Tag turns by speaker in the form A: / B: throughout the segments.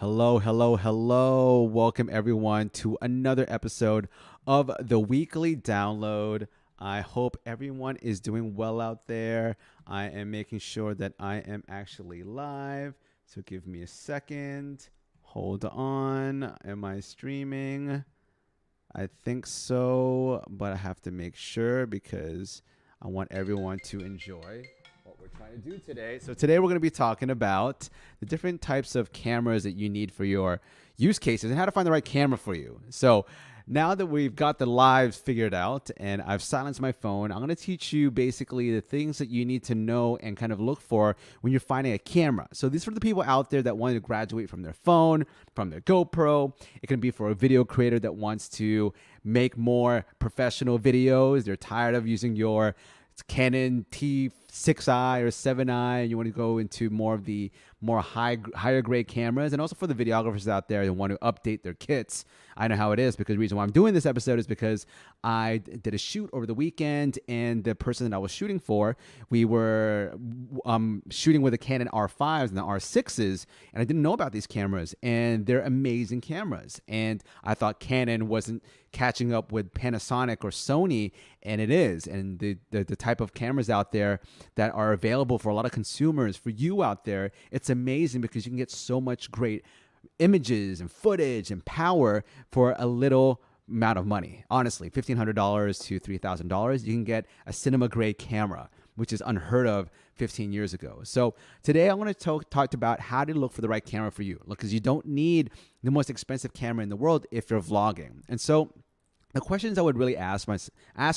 A: Hello, hello, hello. Welcome everyone to another episode of the weekly download. I hope everyone is doing well out there. I am making sure that I am actually live. So give me a second. Hold on. Am I streaming? I think so, but I have to make sure because I want everyone to enjoy what we're trying to do today. So today we're going to be talking about the different types of cameras that you need for your use cases and how to find the right camera for you. So now that we've got the lives figured out and I've silenced my phone, I'm going to teach you basically the things that you need to know and kind of look for when you're finding a camera. So these are the people out there that want to graduate from their phone, from their GoPro. It can be for a video creator that wants to make more professional videos. They're tired of using your Canon T6i or 7i, and you want to go into more of the higher grade cameras, and also for the videographers out there that want to update their kits. I know how it is because the reason why I'm doing this episode is because I did a shoot over the weekend, and the person that I was shooting for, we were shooting with the Canon R5s and the R6s, and I didn't know about these cameras, and they're amazing cameras. And I thought Canon wasn't catching up with Panasonic or Sony, and it is. And the type of cameras out there that are available for a lot of consumers, for you out there, it's amazing because you can get so much great images and footage and power for a little amount of money. Honestly, $1,500 to $3,000, you can get a cinema grade camera, which is unheard of 15 years ago. So today I want to talk about how to look for the right camera for you. Look, because you don't need the most expensive camera in the world if you're vlogging. And so the questions I would really ask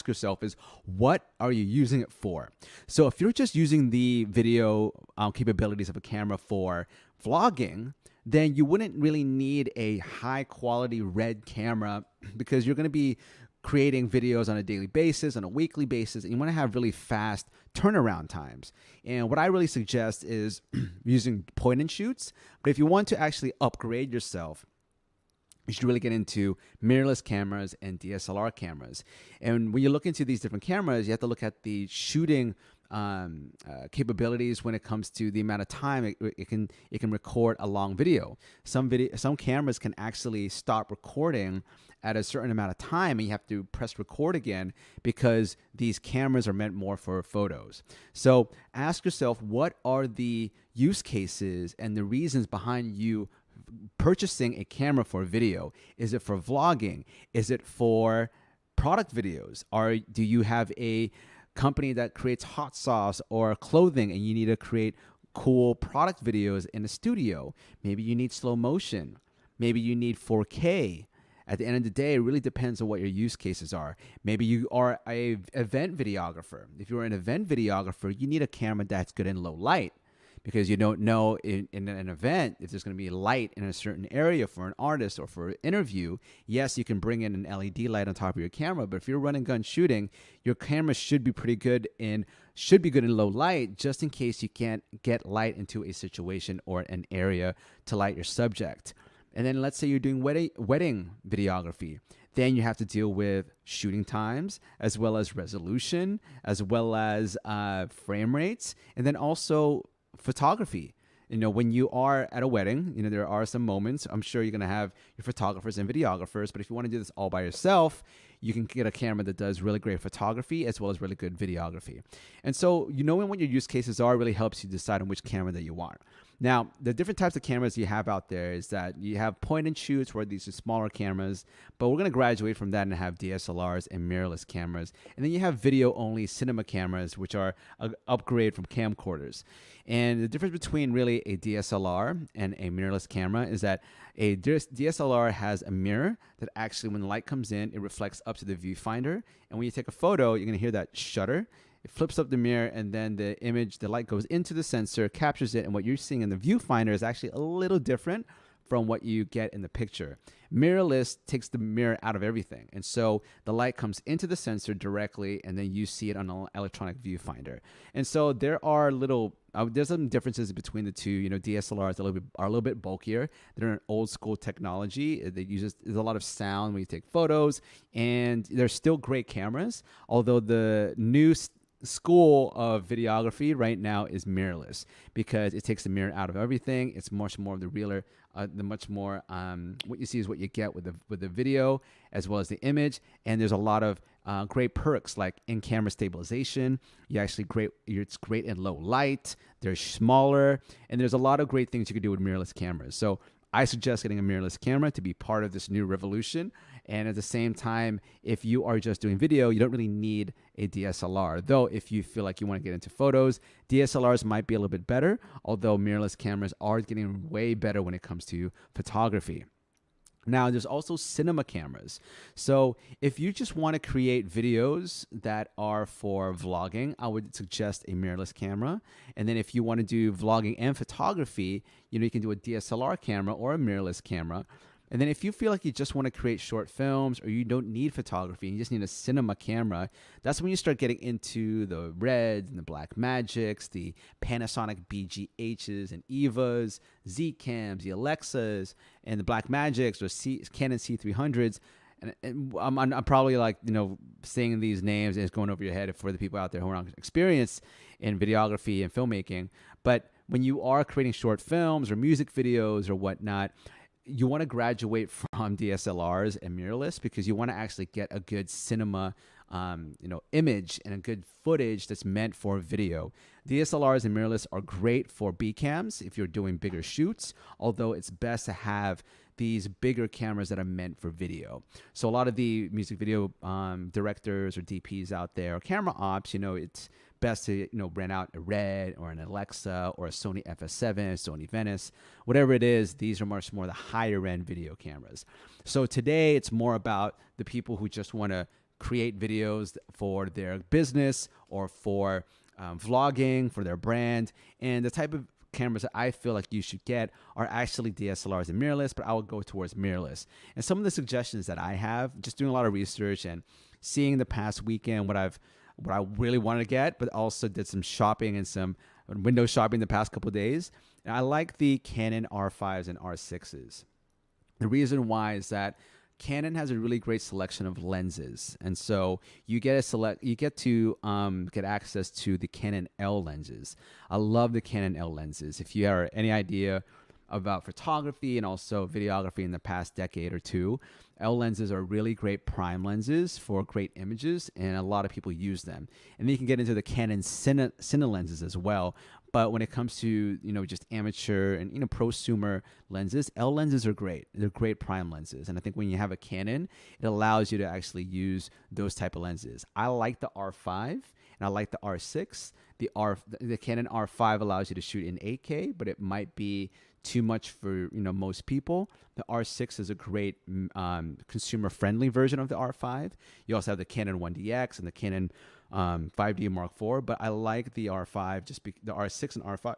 A: yourself is, what are you using it for? So if you're just using the video capabilities of a camera for vlogging, then you wouldn't really need a high quality RED camera because you're going to be creating videos on a daily basis, on a weekly basis, and you want to have really fast turnaround times. And what I really suggest is using point and shoots. But if you want to actually upgrade yourself, you should really get into mirrorless cameras and DSLR cameras. And when you look into these different cameras, you have to look at the shooting capabilities when it comes to the amount of time it can record a long video. Some cameras can actually stop recording at a certain amount of time, and you have to press record again because these cameras are meant more for photos. So ask yourself, what are the use cases and the reasons behind you purchasing a camera for video? Is it for vlogging? Is it for product videos? Or do you have a company that creates hot sauce or clothing and you need to create cool product videos in a studio? Maybe you need slow motion. Maybe you need 4K. At the end of the day, it really depends on what your use cases are. Maybe you are an event videographer. If you're an event videographer, you need a camera that's good in low light, because you don't know in an event if there's going to be light in a certain area for an artist or for an interview. Yes, you can bring in an LED light on top of your camera, but if you're running gun shooting, your camera should be pretty good in low light, just in case you can't get light into a situation or an area to light your subject. And then let's say you're doing wedding videography. Then you have to deal with shooting times, as well as resolution, as well as frame rates, and then also photography. When you are at a wedding, there are some moments. I'm sure you're going to have your photographers and videographers, but if you want to do this all by yourself, you can get a camera that does really great photography as well as really good videography. And so, knowing what your use cases are really helps you decide on which camera that you want. Now, the different types of cameras you have out there is that you have point and shoots, where these are smaller cameras, but we're going to graduate from that and have DSLRs and mirrorless cameras. And then you have video-only cinema cameras, which are an upgrade from camcorders. And the difference between really a DSLR and a mirrorless camera is that a DSLR has a mirror that actually, when the light comes in, it reflects up to the viewfinder. And when you take a photo, you're going to hear that shutter. It flips up the mirror, and then the light goes into the sensor, captures it, and what you're seeing in the viewfinder is actually a little different from what you get in the picture. Mirrorless takes the mirror out of everything, and so the light comes into the sensor directly, and then you see it on an electronic viewfinder. And so there's some differences between the two. DSLRs are a little bit bulkier. They're an old school technology. There's a lot of sound when you take photos, and they're still great cameras. Although the new school of videography right now is mirrorless because it takes the mirror out of everything. It's much more of the realer, the much more what you see is what you get with the video as well as the image. And there's a lot of great perks like in-camera stabilization. It's great in low light. They're smaller, and there's a lot of great things you can do with mirrorless cameras. So I suggest getting a mirrorless camera to be part of this new revolution. And at the same time, if you are just doing video, you don't really need a DSLR. Though if you feel like you want to get into photos, DSLRs might be a little bit better, although mirrorless cameras are getting way better when it comes to photography. Now, there's also cinema cameras. So if you just want to create videos that are for vlogging, I would suggest a mirrorless camera. And then if you want to do vlogging and photography, you can do a DSLR camera or a mirrorless camera. And then if you feel like you just want to create short films or you don't need photography and you just need a cinema camera, that's when you start getting into the Reds and the Blackmagics, the Panasonic BGHs and EVAs, Z-Cams, the Alexas, and the Blackmagics or Canon C300s. And I'm probably saying these names and it's going over your head for the people out there who are not experienced in videography and filmmaking. But when you are creating short films or music videos or whatnot, you want to graduate from DSLRs and mirrorless because you want to actually get a good cinema, image and a good footage that's meant for video. DSLRs and mirrorless are great for B cams if you're doing bigger shoots, although it's best to have these bigger cameras that are meant for video. So a lot of the music video directors or DPs out there, or camera ops, it's best to rent out a Red or an Alexa or a Sony FS7, Sony Venice, whatever it is. These are much more the higher end video cameras. So today it's more about the people who just want to create videos for their business or for vlogging, for their brand, and the type of cameras that I feel like you should get are actually DSLRs and mirrorless, but I would go towards mirrorless. And some of the suggestions that I have, just doing a lot of research and seeing the past weekend what I really wanted to get, but also did some shopping and some window shopping the past couple of days. And I like the Canon R5s and R6s. The reason why is that Canon has a really great selection of lenses, and so you get to get access to the Canon L lenses. I love the Canon L lenses. If you have any idea about photography and also videography in the past decade or two, L lenses are really great prime lenses for great images, and a lot of people use them. And then you can get into the Canon Cine lenses as well. But when it comes to just amateur and prosumer lenses, L lenses are great. They're great prime lenses, and I think when you have a Canon, it allows you to actually use those type of lenses. I like the R5 and I like the R6. The Canon R5 allows you to shoot in 8K, but it might be too much for most people. The R6 is a great consumer-friendly version of the R5. You also have the Canon 1DX and the Canon 5D Mark IV, but I like the R5, the R6 and R5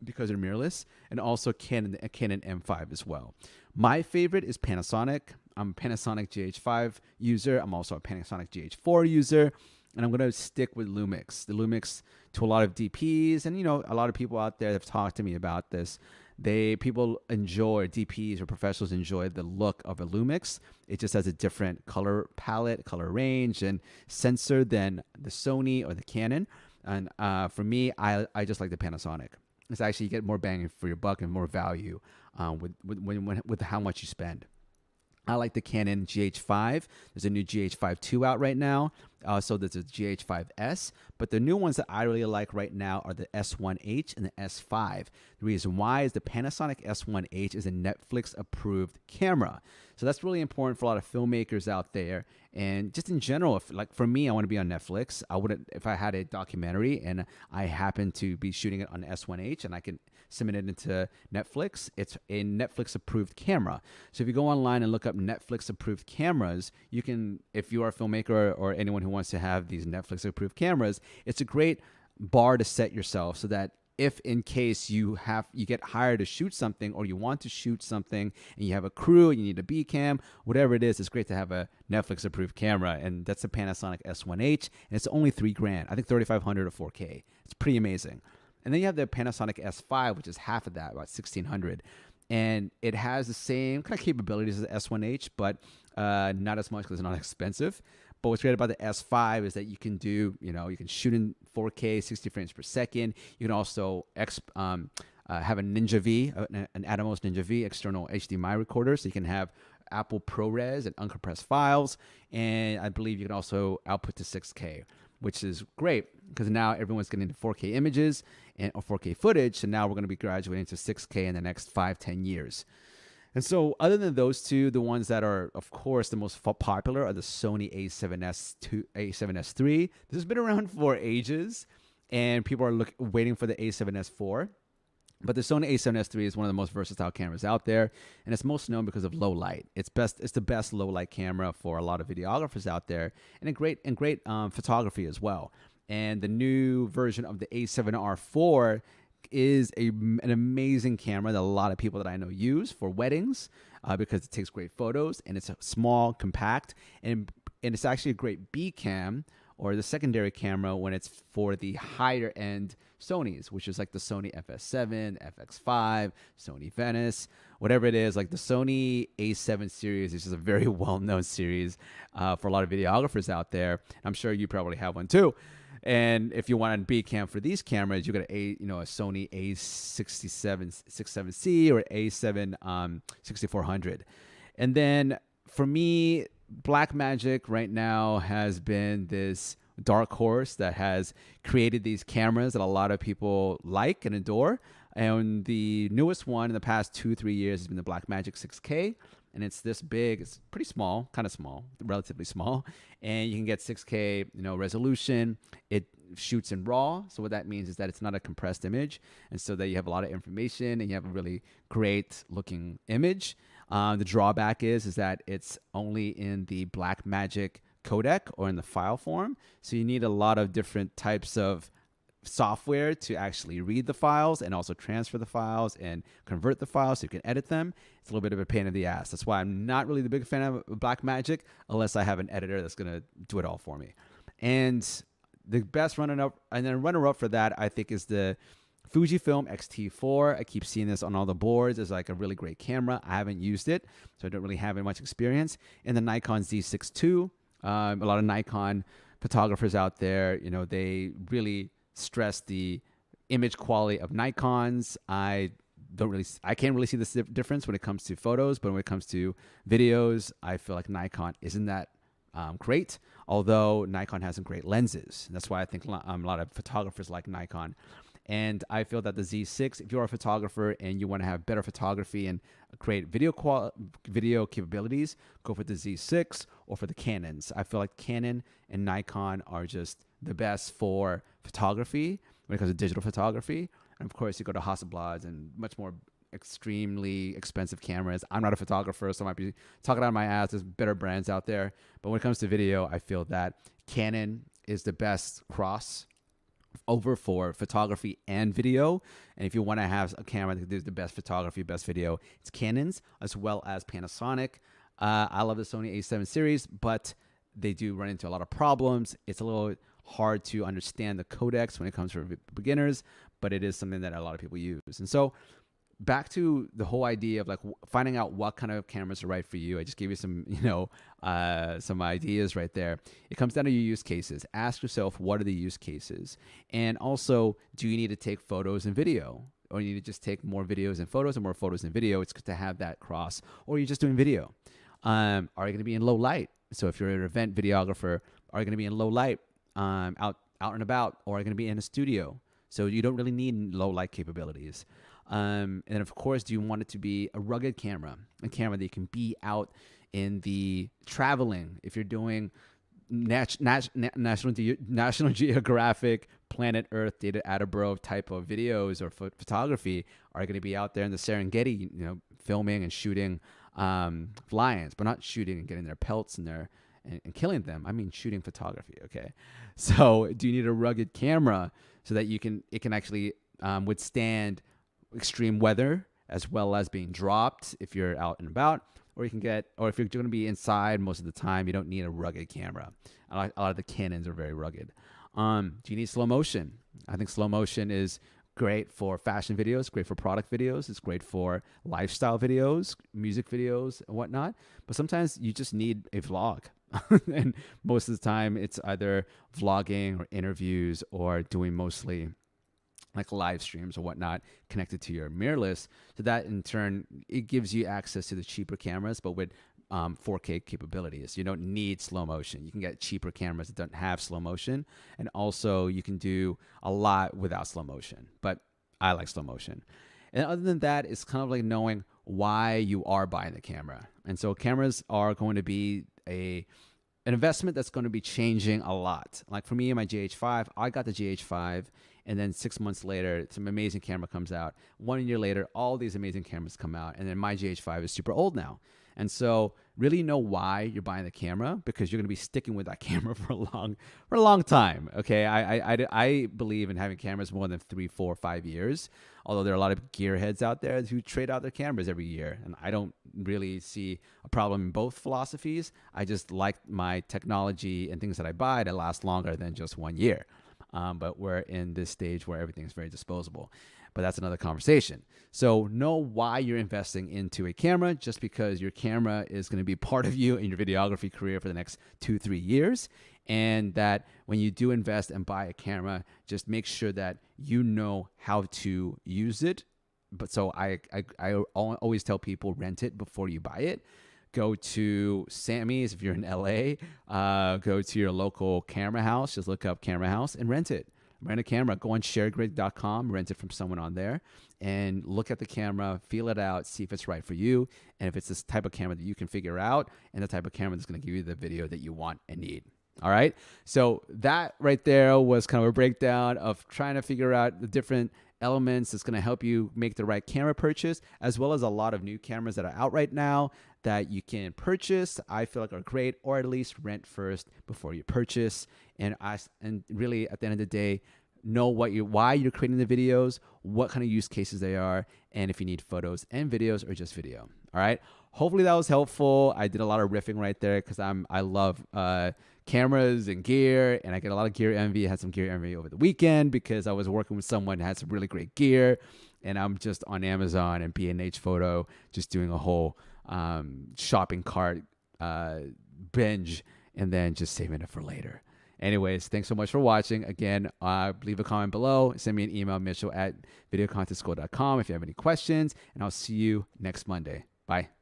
A: because they're mirrorless, and also Canon M5 as well. My favorite is Panasonic. I'm a Panasonic GH5 user. I'm also a Panasonic GH4 user, and I'm going to stick with Lumix. The Lumix, to a lot of DPs, and a lot of people out there have talked to me about this. People enjoy, DPs or professionals enjoy the look of a Lumix. It just has a different color palette, color range, and sensor than the Sony or the Canon. And for me, I just like the Panasonic. It's actually, you get more bang for your buck and more value with how much you spend. I like the Canon GH5. There's a new GH5 II out right now. So there's a GH5S. But the new ones that I really like right now are the S1H and the S5. The reason why is the Panasonic S1H is a Netflix-approved camera. So that's really important for a lot of filmmakers out there. And just in general, for me, I want to be on Netflix. I wouldn't, if I had a documentary and I happen to be shooting it on S1H and I can submit it into Netflix, it's a Netflix-approved camera. So if you go online and look up Netflix-approved cameras, you can, if you are a filmmaker or anyone who wants to have these Netflix-approved cameras, it's a great bar to set yourself so that if in case you get hired to shoot something or you want to shoot something and you have a crew, you need a B cam, whatever it is, it's great to have a Netflix approved camera. And that's a Panasonic S1H, and it's only $3,000. I think 3,500 or 4K. It's pretty amazing. And then you have the Panasonic S5, which is half of that, about 1,600. And it has the same kind of capabilities as the S1H, but not as much because it's not expensive. But what's great about the S5 is that you can do, you can shoot in 4K, 60 frames per second. You can also have a Ninja V, an Atomos Ninja V external HDMI recorder, so you can have Apple ProRes and uncompressed files. And I believe you can also output to 6K, which is great because now everyone's getting into 4K images or 4K footage. So now we're going to be graduating to 6K in the next 5-10 years. And so other than those two, the ones that are, of course, the most popular are the Sony A7S2, A7S3. This has been around for ages, and people are waiting for the A7S 4. But the Sony A7S3 is one of the most versatile cameras out there, and it's most known because of low light. It's the best low light camera for a lot of videographers out there, and great photography as well. And the new version of the A7R4 is an amazing camera that a lot of people that I know use for weddings because it takes great photos, and it's small, compact, and it's actually a great B cam, or the secondary camera, when it's for the higher end Sonys, which is like the Sony FS7, FX5, Sony Venice, whatever it is. Like the Sony A7 series is just a very well-known series for a lot of videographers out there. I'm sure you probably have one too. And if you want a B cam for these cameras, you got a Sony A67C or A7 6400. And then for me, Blackmagic right now has been this dark horse that has created these cameras that a lot of people like and adore. And the newest one in the past 2-3 years has been the Blackmagic 6K. And it's this big. It's pretty small, kind of small, relatively small. And you can get 6K, resolution. It shoots in RAW. So what that means is that it's not a compressed image. And so that you have a lot of information and you have a really great looking image. The drawback is that it's only in the Blackmagic codec or in the file form. So you need a lot of different types of software to actually read the files and also transfer the files and convert the files so you can edit them. It's a little bit of a pain in the ass. That's why I'm not really the big fan of Blackmagic unless I have an editor that's going to do it all for me. And the best runner-up for that, I think, is the Fujifilm X-T4. I keep seeing this on all the boards. It's like a really great camera. I haven't used it, so I don't really have much experience. And the Nikon Z6 II. A lot of Nikon photographers out there, they really stress the image quality of Nikons. I can't really see the difference when it comes to photos, but when it comes to videos, I feel like Nikon isn't that great. Although Nikon has some great lenses. That's why I think a lot of photographers like Nikon. And I feel that the Z6, if you're a photographer and you want to have better photography and create video capabilities, go for the Z6 or for the Canons. I feel like Canon and Nikon are just the best for photography when it comes to digital photography. And of course, you go to Hasselblad and much more extremely expensive cameras. I'm not a photographer, so I might be talking out of my ass. There's better brands out there. But when it comes to video, I feel that Canon is the best cross over for photography and video. And if you want to have a camera that does the best photography, best video, it's Canon's as well as Panasonic. I love the Sony A7 series, but they do run into a lot of problems. It's a little hard to understand the codecs when it comes for beginners, but it is something that a lot of people use. And so back to the whole idea of like finding out what kind of cameras are right for you. I just gave you some, some ideas right there. It comes down to your use cases. Ask yourself, what are the use cases? And also, do you need to take photos and video? Or you need to just take more videos and photos and more photos and video? It's good to have that cross. Or you're just doing video. Are you going to be in low light? So if you're an event videographer, are you going to be in low light out and about? Or are you going to be in a studio? So you don't really need low light capabilities. And of course, do you want it to be a rugged camera, a camera that you can be out in the traveling? If you're doing National Geographic, Planet Earth, David Attenborough type of videos or photography, are you going to be out there in the Serengeti, filming and shooting lions, but not shooting and getting their pelts and and killing them. I mean, shooting photography. Okay. So do you need a rugged camera so that it can actually withstand extreme weather as well as being dropped if you're out and about, or if you're going to be inside most of the time, you don't need a rugged camera. A lot of the Canons are very rugged. Do you need slow motion? I think slow motion is great for fashion videos, great for product videos. It's great for lifestyle videos, music videos, and whatnot. But sometimes you just need a vlog. And most of the time, it's either vlogging or interviews or doing mostly like live streams or whatnot connected to your mirrorless. So that in turn, it gives you access to the cheaper cameras, but with 4K capabilities. You don't need slow motion. You can get cheaper cameras that don't have slow motion. And also you can do a lot without slow motion, but I like slow motion. And other than that, it's kind of like knowing why you are buying the camera. And so cameras are going to be an investment that's going to be changing a lot. Like for me and my GH5, I got the GH5, and then 6 months later, some amazing camera comes out. 1 year later, all these amazing cameras come out, and then my GH5 is super old now. And so really know why you're buying the camera, because you're going to be sticking with that camera for a long time. Okay, I believe in having cameras more than 3, 4, 5 years. Although there are a lot of gearheads out there who trade out their cameras every year, and I don't really see a problem in both philosophies. I just like my technology and things that I buy to last longer than just 1 year. But we're in this stage where everything is very disposable. But that's another conversation. So know why you're investing into a camera. Just because your camera is going to be part of you in your videography career for the next 2-3 years. And that when you do invest and buy a camera, just make sure that you know how to use it. But so I always tell people, rent it before you buy it. Go to Sammy's if you're in LA. Go to your local camera house. Just look up camera house and rent it. Rent a camera. Go on sharegrid.com, rent it from someone on there, and look at the camera, feel it out, see if it's right for you, and if it's this type of camera that you can figure out, and the type of camera that's going to give you the video that you want and need. All right. So that right there was kind of a breakdown of trying to figure out the different elements that's going to help you make the right camera purchase, as well as a lot of new cameras that are out right now that you can purchase. I feel like are great, or at least rent first before you purchase. And really at the end of the day, know why you're creating the videos, what kind of use cases they are, and if you need photos and videos or just video. All right. Hopefully that was helpful. I did a lot of riffing right there because I love cameras and gear, and I get a lot of gear envy. I had some gear envy over the weekend because I was working with someone that had some really great gear, and I'm just on Amazon and B&H Photo just doing a whole shopping cart binge and then just saving it for later. Anyways, thanks so much for watching. Again, leave a comment below. Send me an email, Mitchel@videocontentschool.com if you have any questions, and I'll see you next Monday. Bye.